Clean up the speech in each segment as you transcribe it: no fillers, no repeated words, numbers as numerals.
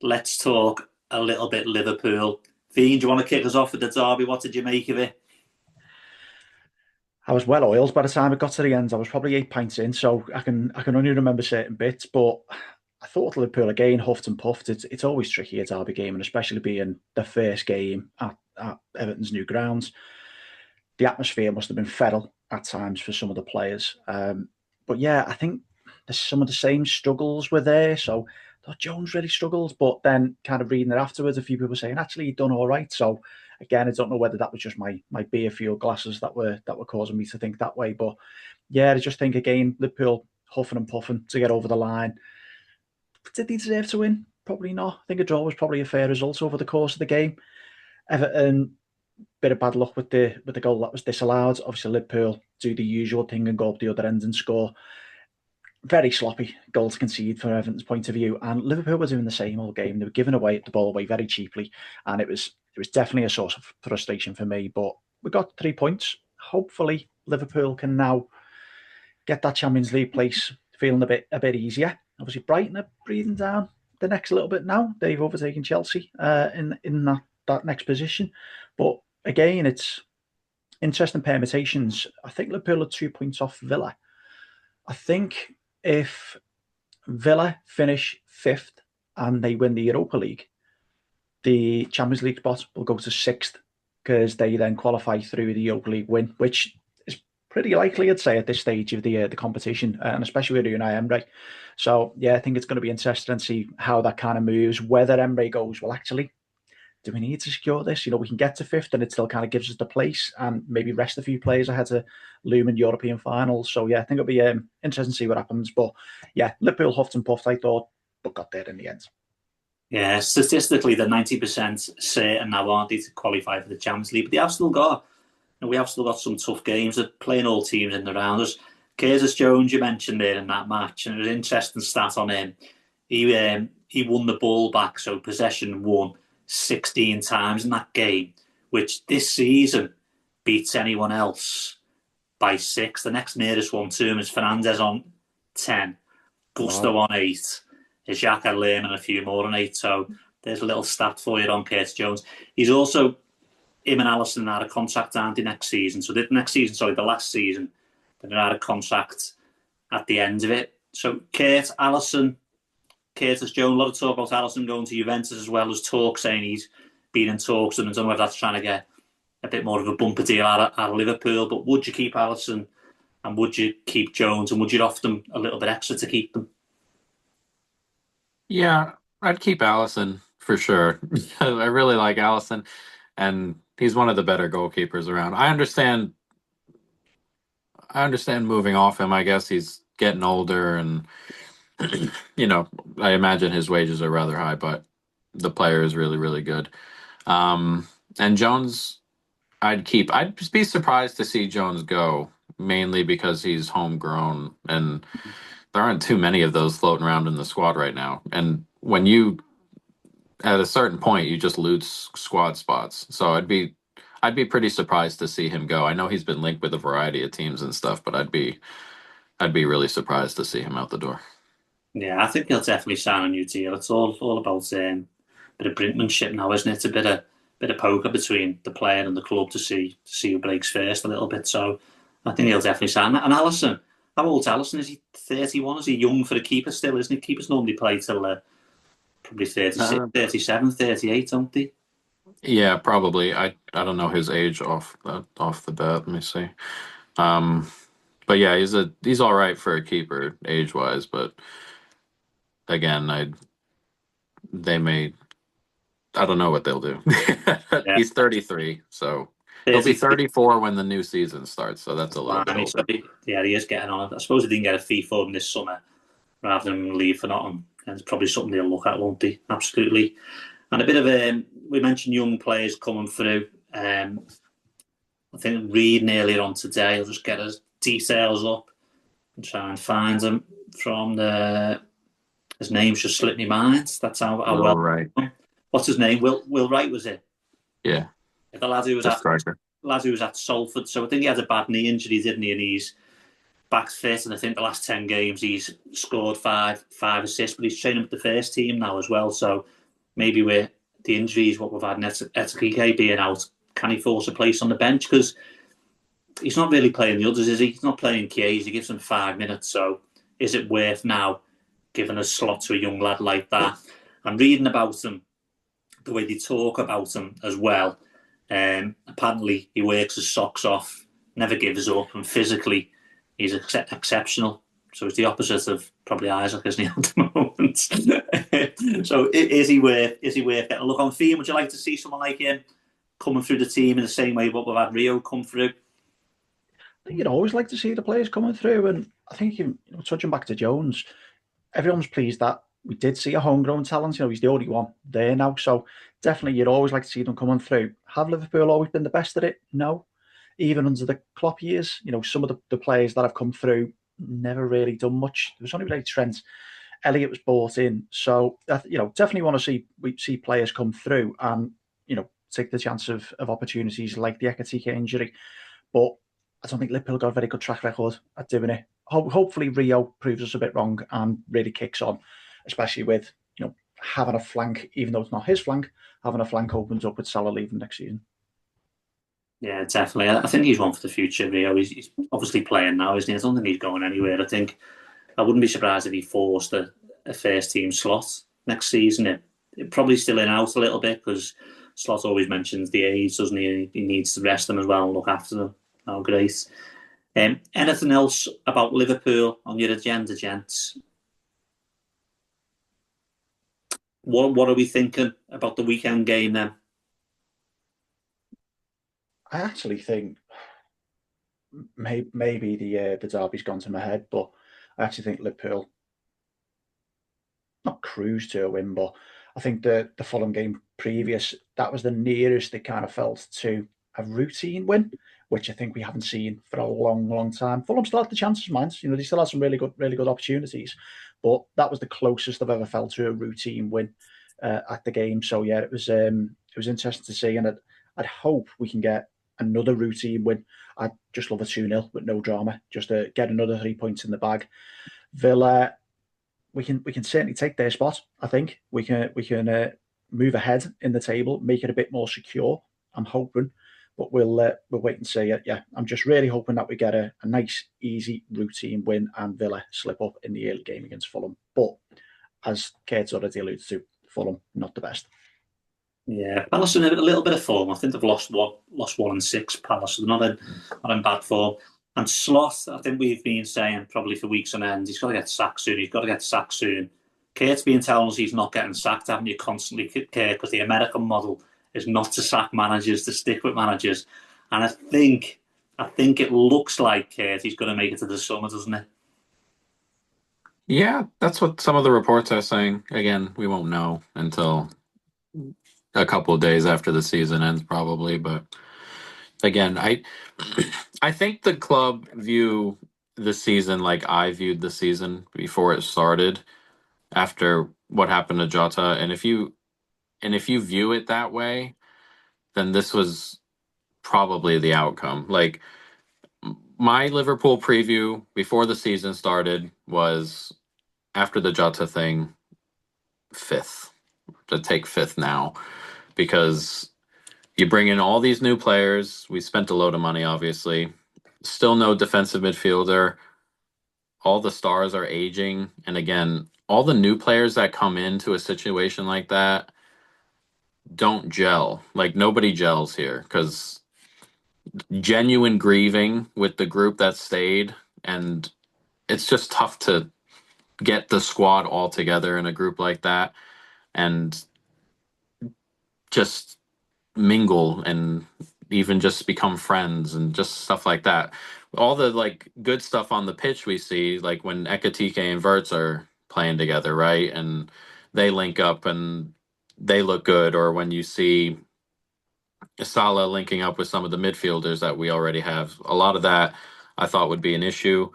let's talk a little bit Liverpool. Fiend, do you want to kick us off with the derby? What did you make of it? I was well oiled by the time it got to the end. I was probably 8 pints in, so I can only remember certain bits. But I thought Liverpool again huffed and puffed. It's always tricky a derby game, and especially being the first game at Everton's new grounds. The atmosphere must have been feral at times for some of the players. But yeah, I think some of the same struggles were there. So I thought Jones really struggled, but then kind of reading it afterwards, a few people saying actually he'd done all right. So again, I don't know whether that was just my beer fuel glasses that were causing me to think that way. But yeah, I just think again, Liverpool huffing and puffing to get over the line. Did they deserve to win? Probably not. I think a draw was probably a fair result over the course of the game. Everton, bit of bad luck with the goal that was disallowed. Obviously, Liverpool do the usual thing and go up the other end and score. Very sloppy goal to concede from Everton's point of view, and Liverpool were doing the same all game. They were giving away the ball away very cheaply, and it was definitely a source of frustration for me. But we got 3 points. Hopefully, Liverpool can now get that Champions League place feeling a bit easier. Obviously, Brighton are breathing down the next little bit now. They've overtaken Chelsea in that next position, but again, it's interesting permutations. I think Liverpool are 2 points off Villa. I think if Villa finish fifth and they win the Europa League, the Champions League spot will go to sixth because they then qualify through the Europa League win, which is pretty likely, I'd say, at this stage of the competition, and especially with Unai Emery. So yeah, I think it's going to be interesting to see how that kind of moves. Whether Emery goes, well, actually, do we need to secure this? We can get to fifth and it still kind of gives us the place and maybe rest a few players ahead to looming European finals. So, yeah, I think it'll be interesting to see what happens. But, yeah, Liverpool huffed and puffed, I thought, but got there in the end. Yeah, statistically, they're 90% certain now, aren't they, to qualify for the Champions League? But we have still got some tough games. They're playing all teams in the round. There's Curtis Jones, you mentioned there in that match, and it was an interesting stat on him. He won the ball back, so possession won 16 times in that game, which this season beats anyone else by 6. The next nearest one to him is Fernandez on 10, Gusto Wow. on 8, Xhaka Lehmann and a few more on 8. So there's a little stat for you on Curtis Jones. He's also, him and Alisson are out of contract, aren't they, next season? So the last season, they're out of contract at the end of it. So Alisson, Curtis Jones, a lot of talk about Alisson going to Juventus as well as talk saying he's been in talks, and I don't know if that's trying to get a bit more of a bumper deal out of Liverpool. But would you keep Alisson and would you keep Jones, and would you offer them a little bit extra to keep them? Yeah, I'd keep Allison for sure. I really like Allison, and he's one of the better goalkeepers around. I understand moving off him. I guess he's getting older, and I imagine his wages are rather high, but the player is really, really good. And Jones, I'd keep. I'd be surprised to see Jones go, mainly because he's homegrown, and there aren't too many of those floating around in the squad right now. And when you, at a certain point, you just lose squad spots. So I'd be pretty surprised to see him go. I know he's been linked with a variety of teams and stuff, but I'd be really surprised to see him out the door. Yeah, I think he'll definitely sign a new deal. It's all about bit of brinkmanship now, isn't it? It's a bit of poker between the player and the club to see who breaks first a little bit. So I think he'll definitely sign that. And Alisson, how old's Alisson? Is he 31? Is he young for a keeper still, isn't he? Keepers normally play till probably 36, Uh, 37, 38, don't they? yeah, probably. I don't know his age off the bat. Let me see. Um, but yeah, he's all right for a keeper age wise. But again, they may I don't know what they'll do. Yeah, He's 33, so he'll be 33. 34 when the new season starts. So that's a little bit Blimey. So older. yeah, he is getting on. I suppose he didn't get a fee for him this summer rather than leave for nothing. And it's probably something they'll look at, won't they? Absolutely. And a bit of we mentioned young players coming through. I think reading earlier on today, I'll just get his details up and try and find him from his name's just slipped my mind. That's how Will well. Wright. What's his name? Will Wright was it? Yeah, The the striker. lad who was at Salford. So I think he had a bad knee injury, didn't he? And he's back fit. And I think the last 10 games he's scored five assists. But he's training with the first team now as well. So maybe with the injuries, what we've had, Etikike being out, can he force a place on the bench? Because he's not really playing the others, is he? He's not playing Chiesa. He gives them 5 minutes. So is it worth now giving a slot to a young lad like that? And reading about him, the way they talk about him as well, apparently he works his socks off, never gives up, and physically he's exceptional. So it's the opposite of probably Isaac, isn't he, at the moment? So is he worth getting a look on? Fiend, would you like to see someone like him coming through the team in the same way what we've had Rio come through? I think you'd always like to see the players coming through, and I think touching back to Jones, everyone's pleased that we did see a homegrown talent. He's the only one there now, so definitely you'd always like to see them coming through. Have Liverpool always been the best at it? No. Even under the Klopp years, some of the players that have come through never really done much. There was only really Trent. Elliott was bought in, so definitely want to see players come through and take the chance of opportunities like the Ekatike injury. But I don't think Liverpool got a very good track record at doing it. Hopefully Rio proves us a bit wrong and really kicks on, especially with having a flank, even though it's not his flank, having a flank opens up with Salah leaving next season. Yeah, definitely. I think he's one for the future, Rio. He's obviously playing now, isn't he? I don't think he's going anywhere. I think I wouldn't be surprised if he forced a first team slot next season. It probably still in out a little bit because Slott always mentions the age, doesn't he? He needs to rest them as well and look after them. Oh, great. Anything else about Liverpool on your agenda, gents? What are we thinking about the weekend game then? I actually think maybe the derby's gone to my head, but I actually think Liverpool not cruise to a win, but I think the Fulham game previous, that was the nearest it kind of felt to a routine win, which I think we haven't seen for a long, long time. Fulham still had the chances, man. They still had some really good opportunities, but that was the closest I've ever felt to a routine win at the game. So yeah, it was interesting to see, and I'd hope we can get another routine win. I'd just love a 2-0 with no drama, just to get another 3 points in the bag. Villa, we can certainly take their spot. I think we can move ahead in the table, make it a bit more secure. I'm hoping, but we'll wait and see. Yeah, I'm just really hoping that we get a nice, easy, routine win and Villa slip up in the early game against Fulham. But as Kate's already alluded to, Fulham not the best. Yeah, Palace in a little bit of form. I think they've lost 1 and 6. Palace, they're not in bad form. And Slott, I think we've been saying probably for weeks on end, he's got to get sacked soon. Kate's been telling us he's not getting sacked, haven't you, constantly, Kate? Because the American model is not to sack managers, to stick with managers. And I think it looks like Kate, he's going to make it to the summer, doesn't it? Yeah, that's what some of the reports are saying. Again, we won't know until a couple of days after the season ends, probably. But again, I think the club view the season like I viewed the season before it started, after what happened to Jota. And if you view it that way, then this was probably the outcome. Like, my Liverpool preview before the season started was, after the Jota thing, 5th. To take 5th now, because you bring in all these new players. We spent a load of money, obviously. Still no defensive midfielder. All the stars are aging. And again, all the new players that come into a situation like that don't gel. Like, nobody gels here, because genuine grieving with the group that stayed, and it's just tough to get the squad all together in a group like that and just mingle and even just become friends and just stuff like that. All the like good stuff on the pitch we see, like when Ekatike and Verts are playing together, right? And they link up and they look good. Or when you see Salah linking up with some of the midfielders that we already have. A lot of that I thought would be an issue,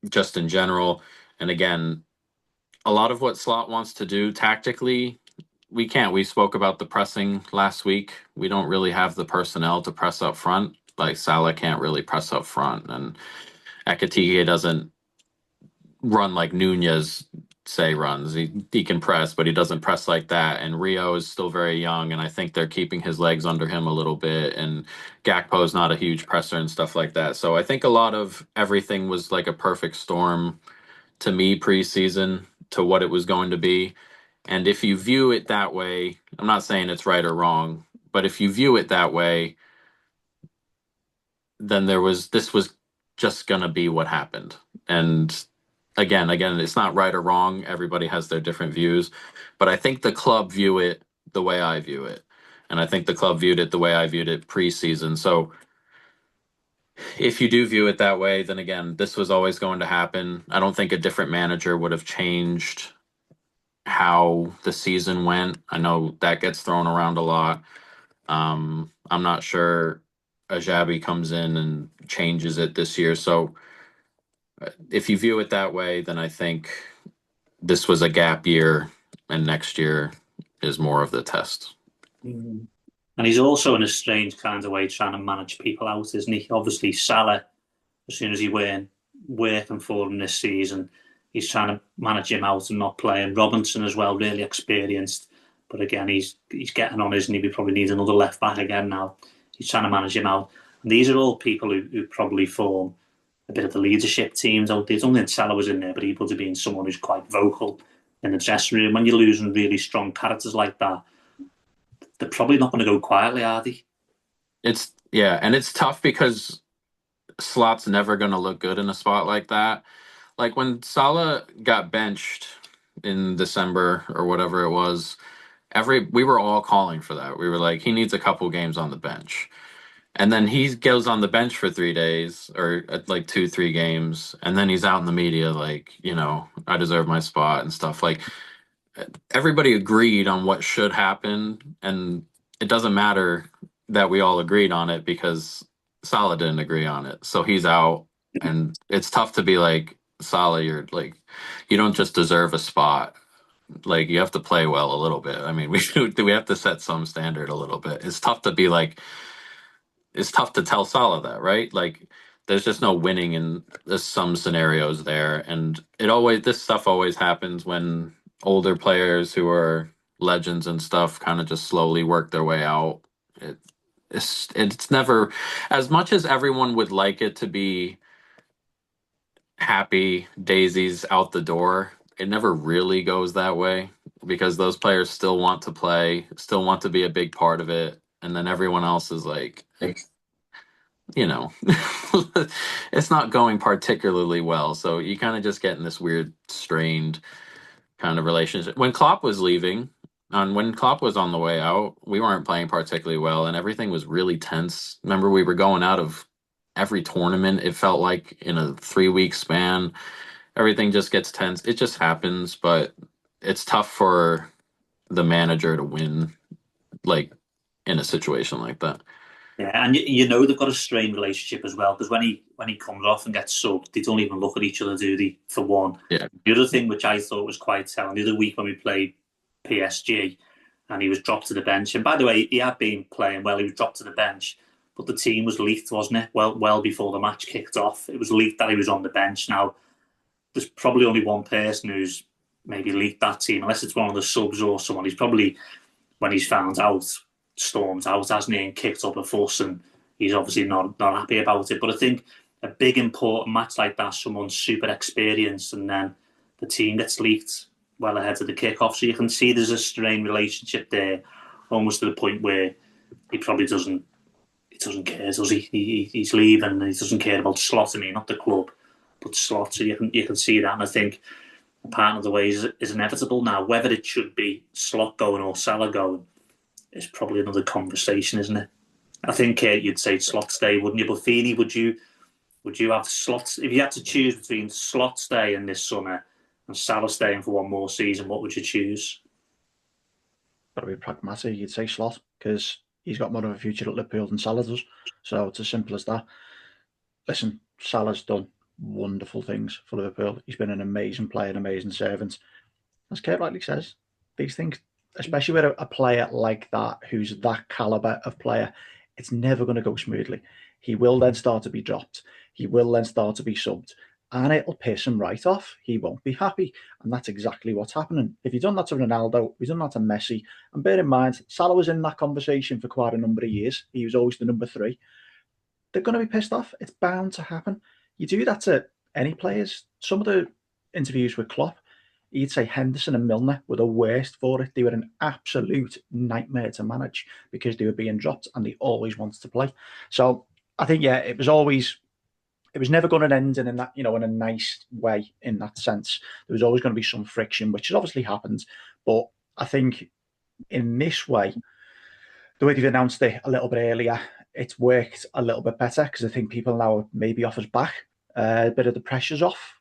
just in general. And again, a lot of what Slott wants to do tactically, we can't. We spoke about the pressing last week. We don't really have the personnel to press up front. Like, Salah can't really press up front, and Ekatike doesn't run like Nunez say runs. He can press, but he doesn't press like that. And Rio is still very young, and I think they're keeping his legs under him a little bit. And Gakpo's not a huge presser and stuff like that. So I think a lot of everything was like a perfect storm to me preseason to what it was going to be. And if you view it that way, I'm not saying it's right or wrong, but if you view it that way, then this was just going to be what happened. And again, it's not right or wrong. Everybody has their different views, but I think the club view it the way I view it. And I think the club viewed it the way I viewed it preseason. So if you do view it that way, then again, this was always going to happen. I don't think a different manager would have changed how the season went. I know that gets thrown around a lot. I'm not sure Ajabi comes in and changes it this year. So if you view it that way, then I think this was a gap year, and next year is more of the test. Mm. And he's also in a strange kind of way trying to manage people out, isn't he? Obviously, Salah, as soon as he weren't working for him this season, he's trying to manage him out and not play. And Robinson as well, really experienced. But again, he's getting on, isn't he? We probably need another left back again now. He's trying to manage him out. And these are all people who probably form a bit of the leadership teams out there. It's only that Salah was in there, but he would have been someone who's quite vocal in the dressing room. When you're losing really strong characters like that, they're probably not going to go quietly, are they? And it's tough because Slott's never going to look good in a spot like that. Like when Salah got benched in December or whatever it was, we were all calling for that. We were like, he needs a couple games on the bench. And then he goes on the bench for 3 days or like 2-3 games. And then he's out in the media like, I deserve my spot and stuff. Like everybody agreed on what should happen. And it doesn't matter that we all agreed on it because Salah didn't agree on it. So he's out. And it's tough to be like, Salah, you're like, you don't just deserve a spot. Like you have to play well a little bit. I mean, we have to set some standard a little bit. It's tough to be like, it's tough to tell Salah that, right? Like there's just no winning in some scenarios there. And this stuff always happens when older players who are legends and stuff kind of just slowly work their way out. It's never, as much as everyone would like it to be happy daisies out the door, it never really goes that way because those players still want to play, still want to be a big part of it. And then everyone else is like, it's not going particularly well. So you kind of just get in this weird, strained kind of relationship. When Klopp was leaving, and when Klopp was on the way out, we weren't playing particularly well, and everything was really tense. Remember, we were going out of every tournament. It felt like in a 3-week span, everything just gets tense. It just happens, but it's tough for the manager to win, like in a situation like that. Yeah, and they've got a strained relationship as well because when he comes off and gets subbed, they don't even look at each other, do they? For one. Yeah. The other thing which I thought was quite telling, the other week when we played PSG, and he was dropped to the bench. And by the way, he had been playing well. He was dropped to the bench, but the team was leaked, wasn't it? Well before the match kicked off, it was leaked that he was on the bench. Now, there's probably only one person who's maybe leaked that team, unless it's one of the subs or someone. He's probably, when he's found out, stormed out, hasn't he, and kicked up a fuss, and he's obviously not happy about it. But I think a big important match like that, someone's super experienced, and then the team gets leaked well ahead of the kickoff. So you can see there's a strained relationship there, almost to the point where he probably doesn't care, does he? He's leaving, and he doesn't care about Slott. I mean, not the club, but Slott. So you can see that, and I think part of the way is inevitable now. Whether it should be Slott going or Salah going, it's probably another conversation, isn't it? I think you'd say Slott stay, wouldn't you? But Feeney, would you have Slott if you had to choose between Slott staying this summer and Salah staying for one more season? What would you choose? Got to be pragmatic. You'd say Slott because he's got more of a future at Liverpool than Salah does. So it's as simple as that. Listen, Salah's done wonderful things for Liverpool. He's been an amazing player, an amazing servant. As Kurt rightly says, these things, especially with a player like that, who's that calibre of player, it's never going to go smoothly. He will then start to be dropped. He will then start to be subbed. and it'll piss him right off. He won't be happy. And that's exactly what's happening. If you've done that to Ronaldo, we've done that to Messi. And bear in mind, Salah was in that conversation for quite a number of years. He was always the number 3. They're going to be pissed off. It's bound to happen. You do that to any players. Some of the interviews with Klopp, he'd say Henderson and Milner were the worst for it. They were an absolute nightmare to manage because they were being dropped and they always wanted to play. So I think, yeah, it was never going to end in that, in a nice way in that sense. There was always going to be some friction, which has obviously happened. But I think in this way, the way they've announced it a little bit earlier, it's worked a little bit better because I think people now are maybe off his back. A bit of the pressure's off.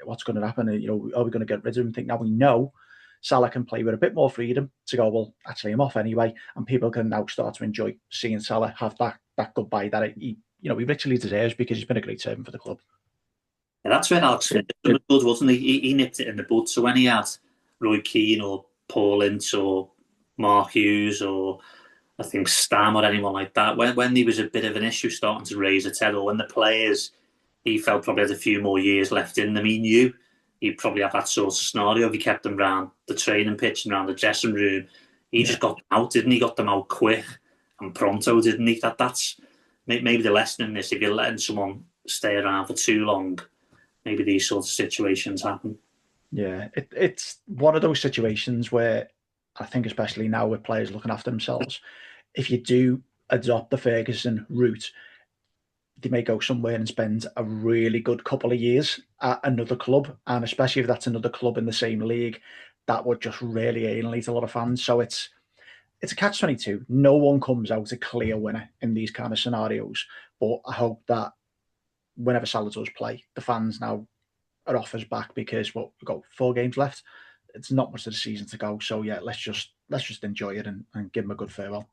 What's going to happen? Are we going to get rid of him? I think now we know Salah can play with a bit more freedom to go, well, actually, I'm off anyway. And people can now start to enjoy seeing Salah have that goodbye that he richly deserves because he's been a great servant for the club. Yeah, that's where Alex was good, wasn't he? He nipped it in the bud. So when he had Roy Keane or Paul Ince or Mark Hughes or I think Stam or anyone like that, when there was a bit of an issue starting to raise its head, or when the players, he felt probably had a few more years left in them, he knew he'd probably have that sort of scenario if he kept them around the training pitch and around the dressing room. He just got them out, didn't he? Got them out quick and pronto, didn't he? That's maybe the lesson in this. If you're letting someone stay around for too long, maybe these sorts of situations happen. Yeah, it's one of those situations where I think, especially now with players looking after themselves, if you do adopt the Ferguson route, they may go somewhere and spend a really good couple of years at another club. And especially if that's another club in the same league, that would just really alienate a lot of fans. So it's a catch-22. No one comes out a clear winner in these kind of scenarios. But I hope that whenever Salah does play, the fans now are off his back because we've got 4 games left. It's not much of the season to go. So yeah, let's just enjoy it and give him a good farewell.